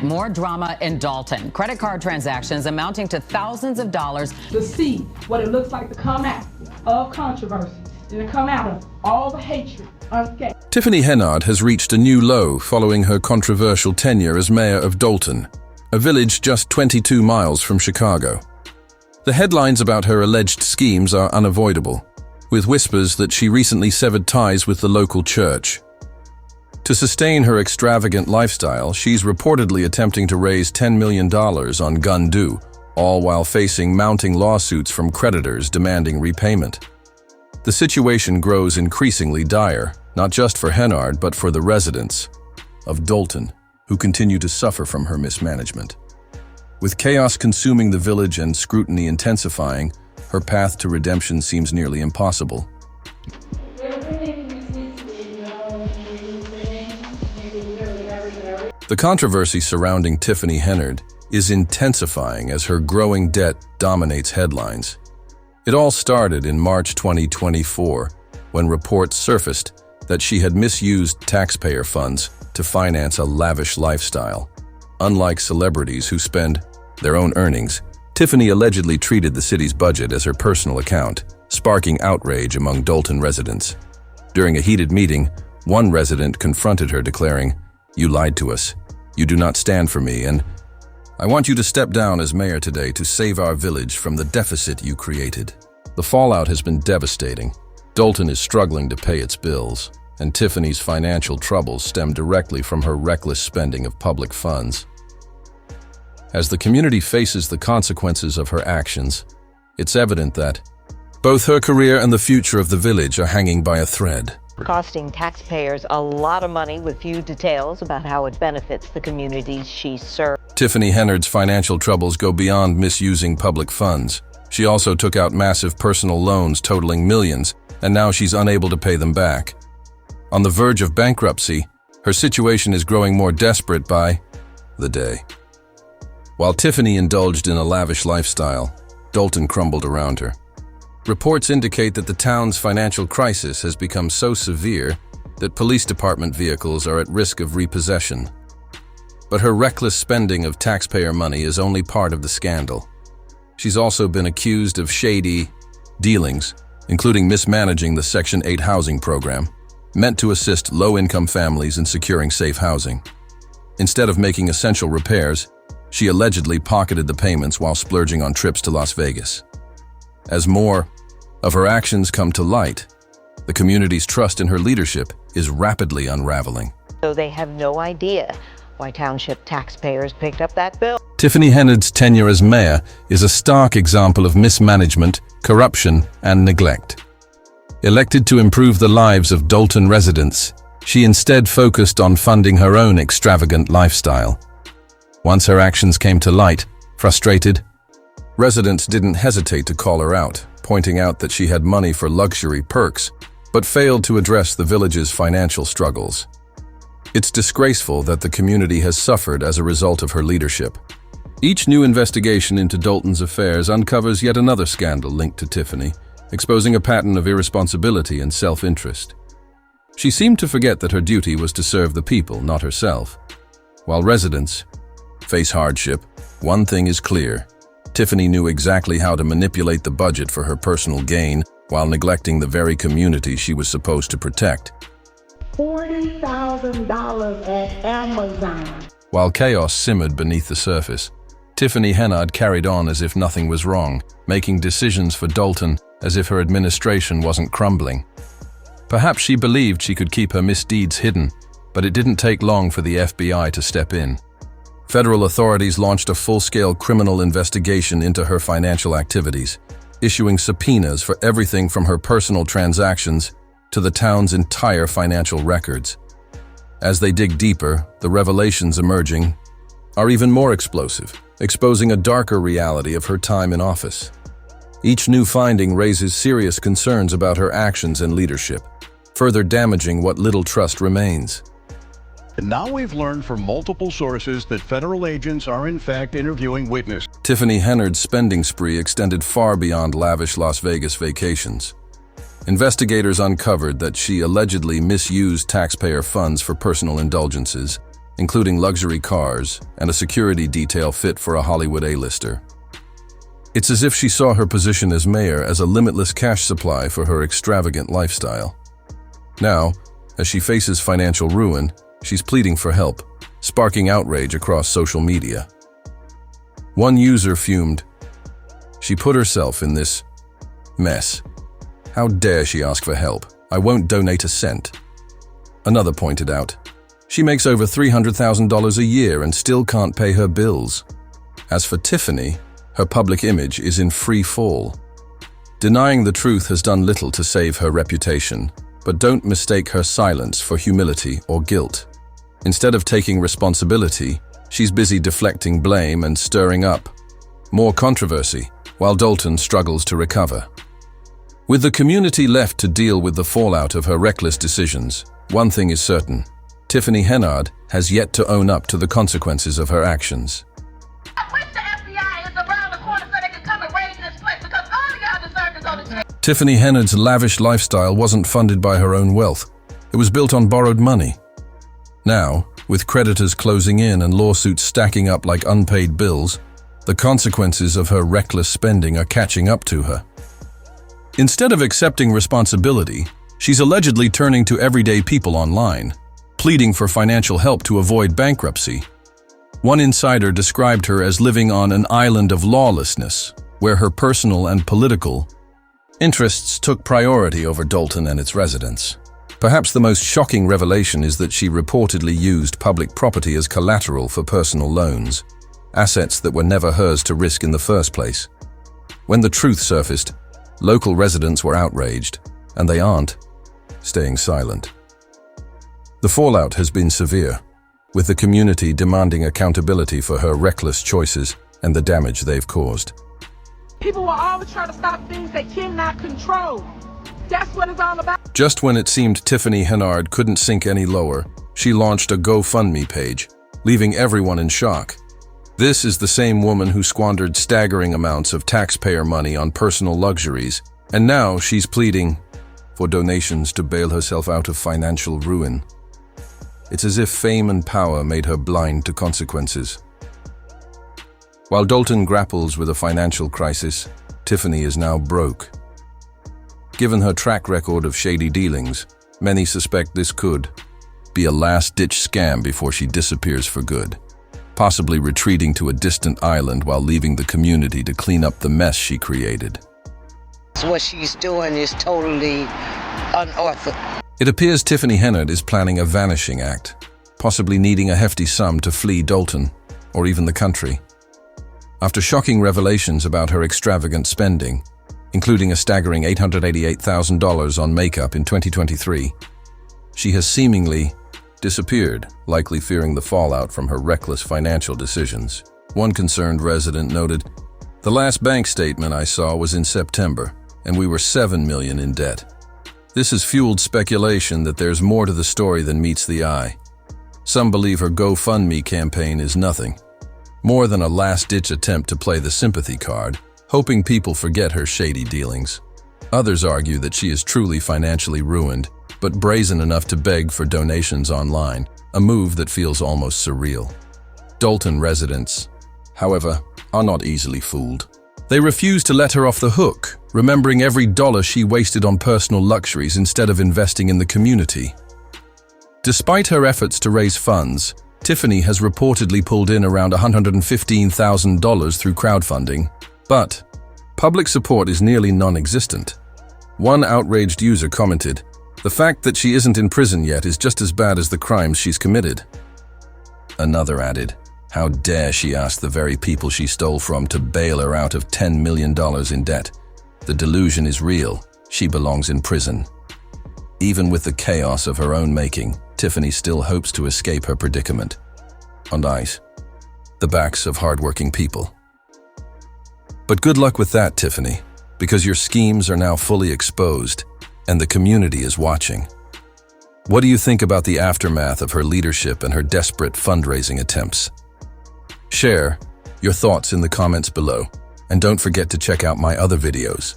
More drama in Dalton. Credit card transactions amounting to thousands of dollars. To see what it looks like to come out of controversy and to come out of all the hatred unscathed. Tiffany Henyard has reached a new low following her controversial tenure as mayor of Dalton, a village just 22 miles from Chicago. The headlines about her alleged schemes are unavoidable, with whispers that she recently severed ties with the local church. To sustain her extravagant lifestyle, she's reportedly attempting to raise $10 million on gun due, all while facing mounting lawsuits from creditors demanding repayment. The situation grows increasingly dire, not just for Henyard but for the residents of Dalton, who continue to suffer from her mismanagement. With chaos consuming the village and scrutiny intensifying, her path to redemption seems nearly impossible. The controversy surrounding Tiffany Henyard is intensifying as her growing debt dominates headlines. It all started in March 2024, when reports surfaced that she had misused taxpayer funds to finance a lavish lifestyle. Unlike celebrities who spend their own earnings, Tiffany allegedly treated the city's budget as her personal account, sparking outrage among Dalton residents. During a heated meeting, one resident confronted her, declaring, "You lied to us. You do not stand for me, and I want you to step down as mayor today to save our village from the deficit you created." The fallout has been devastating. Dalton is struggling to pay its bills, and Tiffany's financial troubles stem directly from her reckless spending of public funds. As the community faces the consequences of her actions, it's evident that both her career and the future of the village are hanging by a thread. Costing taxpayers a lot of money with few details about how it benefits the communities she serves. Tiffany Henyard's financial troubles go beyond misusing public funds. She also took out massive personal loans totaling millions, and now she's unable to pay them back. On the verge of bankruptcy, her situation is growing more desperate by the day. While Tiffany indulged in a lavish lifestyle, Dalton crumbled around her. Reports indicate that the town's financial crisis has become so severe that police department vehicles are at risk of repossession. But her reckless spending of taxpayer money is only part of the scandal. She's also been accused of shady dealings, including mismanaging the Section 8 housing program, meant to assist low-income families in securing safe housing. Instead of making essential repairs, she allegedly pocketed the payments while splurging on trips to Las Vegas. As more of her actions come to light, the community's trust in her leadership is rapidly unraveling. So they have no idea why township taxpayers picked up that bill. Tiffany Henyard's tenure as mayor is a stark example of mismanagement, corruption, and neglect. Elected to improve the lives of Dalton residents, she instead focused on funding her own extravagant lifestyle. Once her actions came to light, frustrated, residents didn't hesitate to call her out, pointing out that she had money for luxury perks, but failed to address the village's financial struggles. It's disgraceful that the community has suffered as a result of her leadership. Each new investigation into Dalton's affairs uncovers yet another scandal linked to Tiffany, exposing a pattern of irresponsibility and self-interest. She seemed to forget that her duty was to serve the people, not herself. While residents face hardship, one thing is clear. Tiffany knew exactly how to manipulate the budget for her personal gain while neglecting the very community she was supposed to protect. $40,000 at Amazon. While chaos simmered beneath the surface, Tiffany Henyard carried on as if nothing was wrong, making decisions for Dalton as if her administration wasn't crumbling. Perhaps she believed she could keep her misdeeds hidden, but it didn't take long for the FBI to step in. Federal authorities launched a full-scale criminal investigation into her financial activities, issuing subpoenas for everything from her personal transactions to the town's entire financial records. As they dig deeper, the revelations emerging are even more explosive, exposing a darker reality of her time in office. Each new finding raises serious concerns about her actions and leadership, further damaging what little trust remains. And now we've learned from multiple sources that federal agents are in fact interviewing witnesses. Tiffany Henyard's spending spree extended far beyond lavish Las Vegas vacations. Investigators uncovered that she allegedly misused taxpayer funds for personal indulgences, including luxury cars and a security detail fit for a Hollywood A-lister. It's as if she saw her position as mayor as a limitless cash supply for her extravagant lifestyle. Now, as she faces financial ruin, she's pleading for help, sparking outrage across social media. One user fumed, "She put herself in this mess. How dare she ask for help? I won't donate a cent." Another pointed out, "She makes over $300,000 a year and still can't pay her bills." As for Tiffany, her public image is in free fall. Denying the truth has done little to save her reputation, but don't mistake her silence for humility or guilt. Instead of taking responsibility, she's busy deflecting blame and stirring up more controversy, while Dalton struggles to recover. With the community left to deal with the fallout of her reckless decisions, one thing is certain: Tiffany Henyard has yet to own up to the consequences of her actions. I wish the FBI is around the corner so they can come and raid this place, because all of y'all deserve to go to jail. Tiffany Henyard's lavish lifestyle wasn't funded by her own wealth. It was built on borrowed money. Now, with creditors closing in and lawsuits stacking up like unpaid bills, the consequences of her reckless spending are catching up to her. Instead of accepting responsibility, she's allegedly turning to everyday people online, pleading for financial help to avoid bankruptcy. One insider described her as living on an island of lawlessness, where her personal and political interests took priority over Dalton and its residents. Perhaps the most shocking revelation is that she reportedly used public property as collateral for personal loans, assets that were never hers to risk in the first place. When the truth surfaced, local residents were outraged, and they aren't staying silent. The fallout has been severe, with the community demanding accountability for her reckless choices and the damage they've caused. People will always try to stop things they cannot control. That's what it's all about. Just when it seemed Tiffany Henyard couldn't sink any lower, she launched a GoFundMe page, leaving everyone in shock. This is the same woman who squandered staggering amounts of taxpayer money on personal luxuries, and now she's pleading for donations to bail herself out of financial ruin. It's as if fame and power made her blind to consequences. While Dalton grapples with a financial crisis, Tiffany is now broke. Given her track record of shady dealings, many suspect this could be a last-ditch scam before she disappears for good, possibly retreating to a distant island while leaving the community to clean up the mess she created. What she's doing is totally unorthodox. It appears Tiffany Henyard is planning a vanishing act, possibly needing a hefty sum to flee Dalton, or even the country. After shocking revelations about her extravagant spending, including a staggering $888,000 on makeup in 2023, she has seemingly disappeared, likely fearing the fallout from her reckless financial decisions. One concerned resident noted, "The last bank statement I saw was in September, and we were $7 million in debt." This has fueled speculation that there's more to the story than meets the eye. Some believe her GoFundMe campaign is nothing more than a last-ditch attempt to play the sympathy card, hoping people forget her shady dealings. Others argue that she is truly financially ruined, but brazen enough to beg for donations online, a move that feels almost surreal. Dalton residents, however, are not easily fooled. They refuse to let her off the hook, remembering every dollar she wasted on personal luxuries instead of investing in the community. Despite her efforts to raise funds, Tiffany has reportedly pulled in around $115,000 through crowdfunding, but public support is nearly non-existent. One outraged user commented, "The fact that she isn't in prison yet is just as bad as the crimes she's committed." Another added, "How dare she ask the very people she stole from to bail her out of $10 million in debt? The delusion is real. She belongs in prison." Even with the chaos of her own making, Tiffany still hopes to escape her predicament. On ice, the backs of hardworking people. But good luck with that, Tiffany, because your schemes are now fully exposed, and the community is watching. What do you think about the aftermath of her leadership and her desperate fundraising attempts? Share your thoughts in the comments below, and don't forget to check out my other videos.